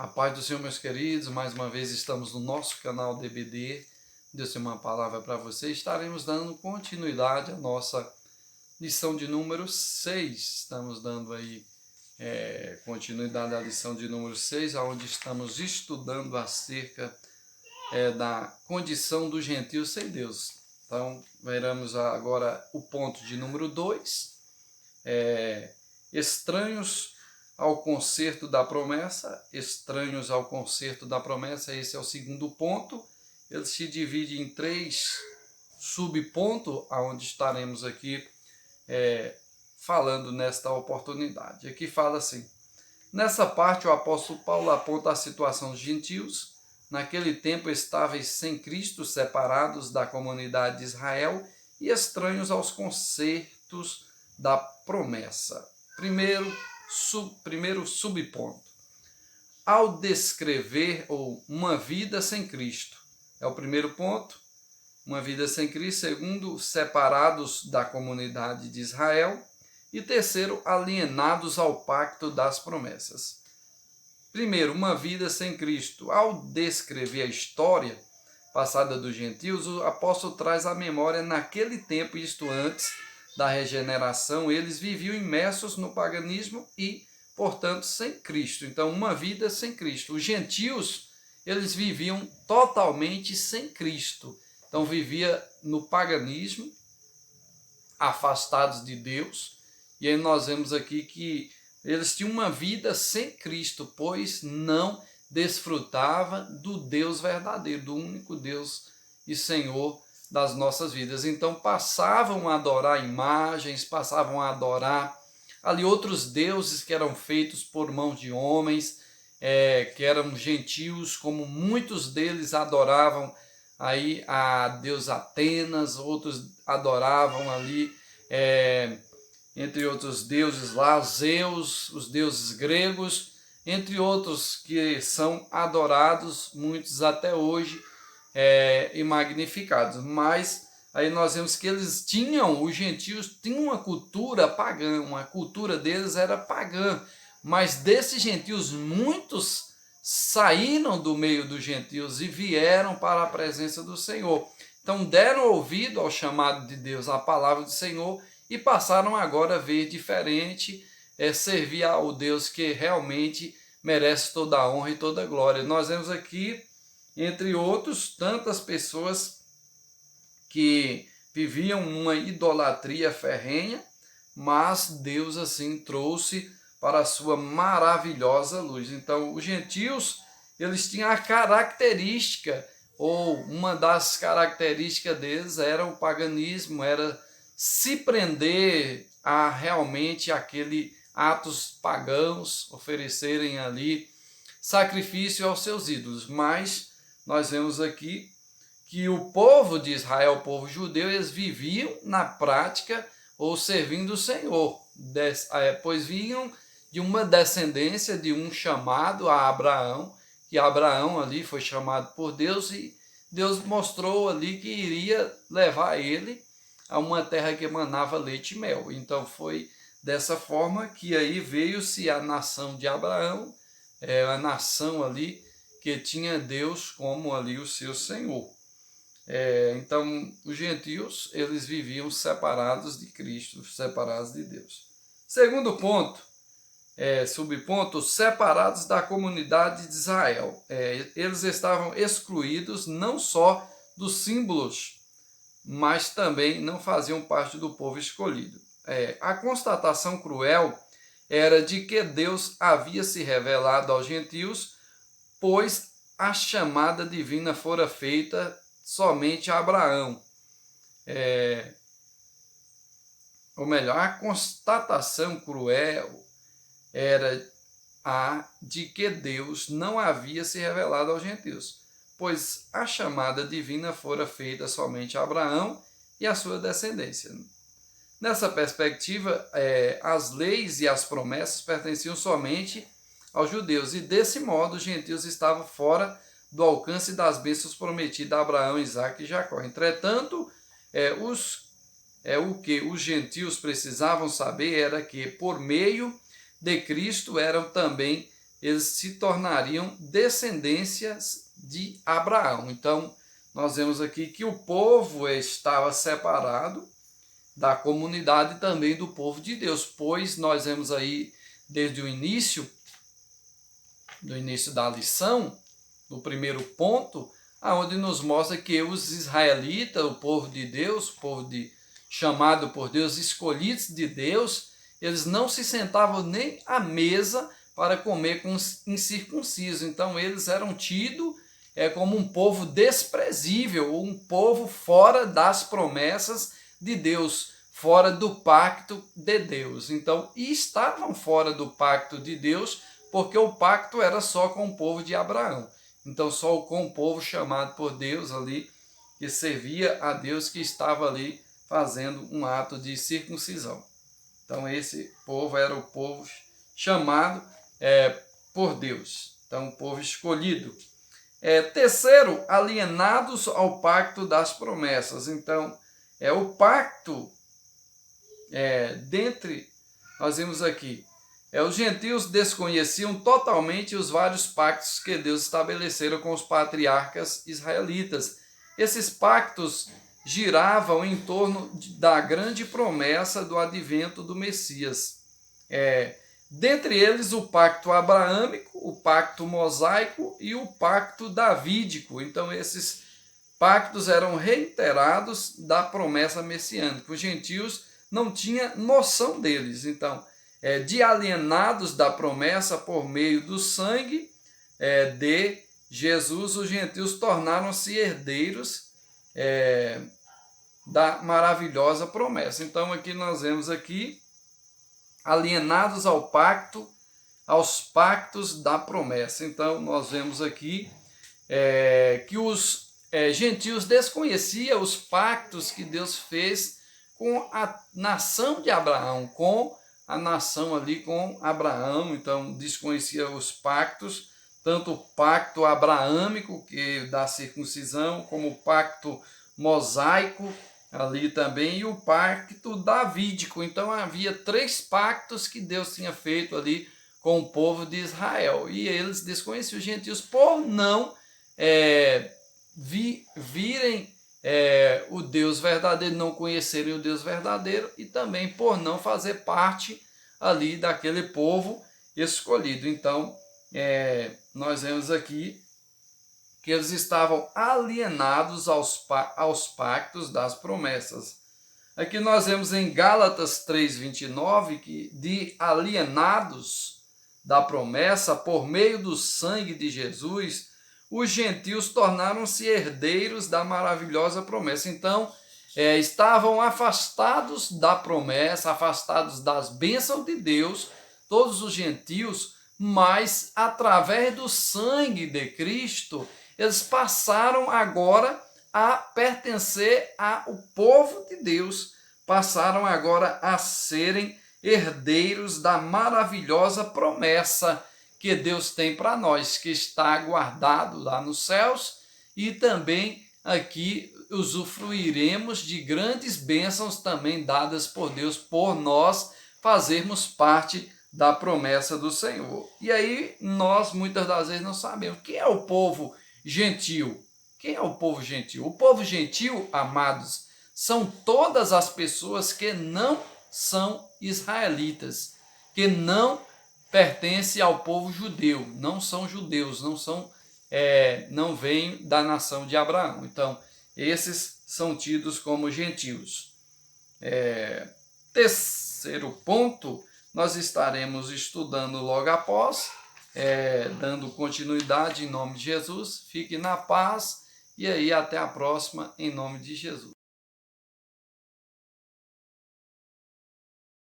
A paz do Senhor, meus queridos, mais uma vez estamos no nosso canal DBD. Deus tem uma palavra para você. Estaremos dando continuidade à nossa lição de número 6. Estamos dando aí continuidade à lição de número 6, onde estamos estudando acerca da condição dos gentios sem Deus. Então, veremos agora o ponto de número 2, estranhos ao concerto da promessa. Estranhos ao concerto da promessa, esse é o segundo ponto. Ele se divide em 3 subpontos, onde estaremos aqui falando nesta oportunidade. Aqui fala assim: nessa parte o apóstolo Paulo aponta a situação dos gentios, naquele tempo estáveis sem Cristo, separados da comunidade de Israel e estranhos aos concertos da promessa. Primeiro subponto. Ao descrever uma vida sem Cristo, é o primeiro ponto, uma vida sem Cristo. Segundo, separados da comunidade de Israel. E terceiro, alienados ao pacto das promessas. Primeiro, uma vida sem Cristo. Ao descrever a história passada dos gentios, o apóstolo traz à memória naquele tempo, isto antes da regeneração, eles viviam imersos no paganismo e, portanto, sem Cristo. Então, uma vida sem Cristo. Os gentios, eles viviam totalmente sem Cristo. Então, vivia no paganismo, afastados de Deus. E aí nós vemos aqui que eles tinham uma vida sem Cristo, pois não desfrutava do Deus verdadeiro, do único Deus e Senhor das nossas vidas. Então passavam a adorar imagens, passavam a adorar ali outros deuses que eram feitos por mãos de homens, que eram gentios, como muitos deles adoravam aí a deusa Atenas, outros adoravam ali, entre outros deuses lá, Zeus, os deuses gregos, entre outros que são adorados, muitos até hoje, e magnificados. Mas aí nós vemos que eles tinham, os gentios tinham uma cultura pagã, uma cultura deles era pagã, mas desses gentios muitos saíram do meio dos gentios e vieram para a presença do Senhor. Então deram ouvido ao chamado de Deus, à palavra do Senhor, e passaram agora a ver diferente, servir ao Deus que realmente merece toda a honra e toda a glória. Nós vemos aqui, entre outros, tantas pessoas que viviam uma idolatria ferrenha, mas Deus assim trouxe para a sua maravilhosa luz. Então, os gentios, eles tinham a característica, ou uma das características deles era o paganismo, era se prender a realmente aquele atos pagãos, oferecerem ali sacrifício aos seus ídolos. Mas nós vemos aqui que o povo de Israel, o povo judeu, eles viviam na prática ou servindo o Senhor, pois vinham de uma descendência de um chamado a Abraão, que Abraão ali foi chamado por Deus e Deus mostrou ali que iria levar ele a uma terra que emanava leite e mel. Então foi dessa forma que aí veio-se a nação de Abraão, a nação ali que tinha Deus como ali o seu Senhor. Então os gentios, eles viviam separados de Cristo, separados de Deus. Segundo ponto, subponto, separados da comunidade de Israel. Eles estavam excluídos não só dos símbolos, mas também não faziam parte do povo escolhido. A constatação cruel era de que Deus havia se revelado aos gentios, pois a chamada divina fora feita somente a Abraão. Ou melhor, a constatação cruel era a de que Deus não havia se revelado aos gentios, pois a chamada divina fora feita somente a Abraão e a sua descendência. Nessa perspectiva, as leis e as promessas pertenciam somente aos judeus, e desse modo os gentios estavam fora do alcance das bênçãos prometidas a Abraão, Isaque e Jacó. Entretanto, o que os gentios precisavam saber era que, por meio de Cristo, eram também eles se tornariam descendências de Abraão. Então, nós vemos aqui que o povo estava separado da comunidade e também do povo de Deus, pois nós vemos aí desde o início, do início da lição, no primeiro ponto, aonde nos mostra que os israelitas, o povo de Deus, o povo chamado por Deus, escolhidos de Deus, eles não se sentavam nem à mesa para comer com os incircuncisos. Então eles eram tidos como um povo desprezível, um povo fora das promessas de Deus, fora do pacto de Deus. Então, e estavam fora do pacto de Deus, porque o pacto era só com o povo de Abraão. Então, só com o povo chamado por Deus ali, que servia a Deus, que estava ali fazendo um ato de circuncisão. Então, esse povo era o povo chamado por Deus. Então, o povo escolhido. Terceiro, alienados ao pacto das promessas. Então, o pacto, nós vimos aqui, os gentios desconheciam totalmente os vários pactos que Deus estabeleceu com os patriarcas israelitas. Esses pactos giravam em torno da grande promessa do advento do Messias. Dentre eles, o pacto abraâmico, o pacto mosaico e o pacto davídico. Então, esses pactos eram reiterados da promessa messiânica. Os gentios não tinham noção deles. Então, de alienados da promessa por meio do sangue de Jesus, os gentios tornaram-se herdeiros da maravilhosa promessa. Então, aqui nós vemos aqui, alienados ao pacto, aos pactos da promessa. Então, nós vemos aqui que os gentios desconheciam os pactos que Deus fez com a nação de Abraão, com a nação ali com Abraão. Então, desconhecia os pactos, tanto o pacto abraâmico, que da circuncisão, como o pacto mosaico ali também, e o pacto davídico. Então, havia 3 pactos que Deus tinha feito ali com o povo de Israel, e eles desconheciam os gentios por não virem o Deus verdadeiro, não conhecerem o Deus verdadeiro, e também por não fazer parte ali daquele povo escolhido. Então, nós vemos aqui que eles estavam alienados aos pactos das promessas. Aqui nós vemos em Gálatas 3:29 que de alienados da promessa por meio do sangue de Jesus, os gentios tornaram-se herdeiros da maravilhosa promessa. Então, estavam afastados da promessa, afastados das bênçãos de Deus, todos os gentios, mas através do sangue de Cristo, eles passaram agora a pertencer ao povo de Deus, passaram agora a serem herdeiros da maravilhosa promessa que Deus tem para nós, que está guardado lá nos céus, e também aqui usufruiremos de grandes bênçãos também dadas por Deus, por nós fazermos parte da promessa do Senhor. E aí nós muitas das vezes não sabemos quem é o povo gentil. Quem é o povo gentil? O povo gentil, amados, são todas as pessoas que não são israelitas, que não pertencem ao povo judeu, não são judeus, não vêm da nação de Abraão. Então, esses são tidos como gentios. Terceiro ponto, nós estaremos estudando logo após, dando continuidade em nome de Jesus. Fique na paz e aí até a próxima em nome de Jesus.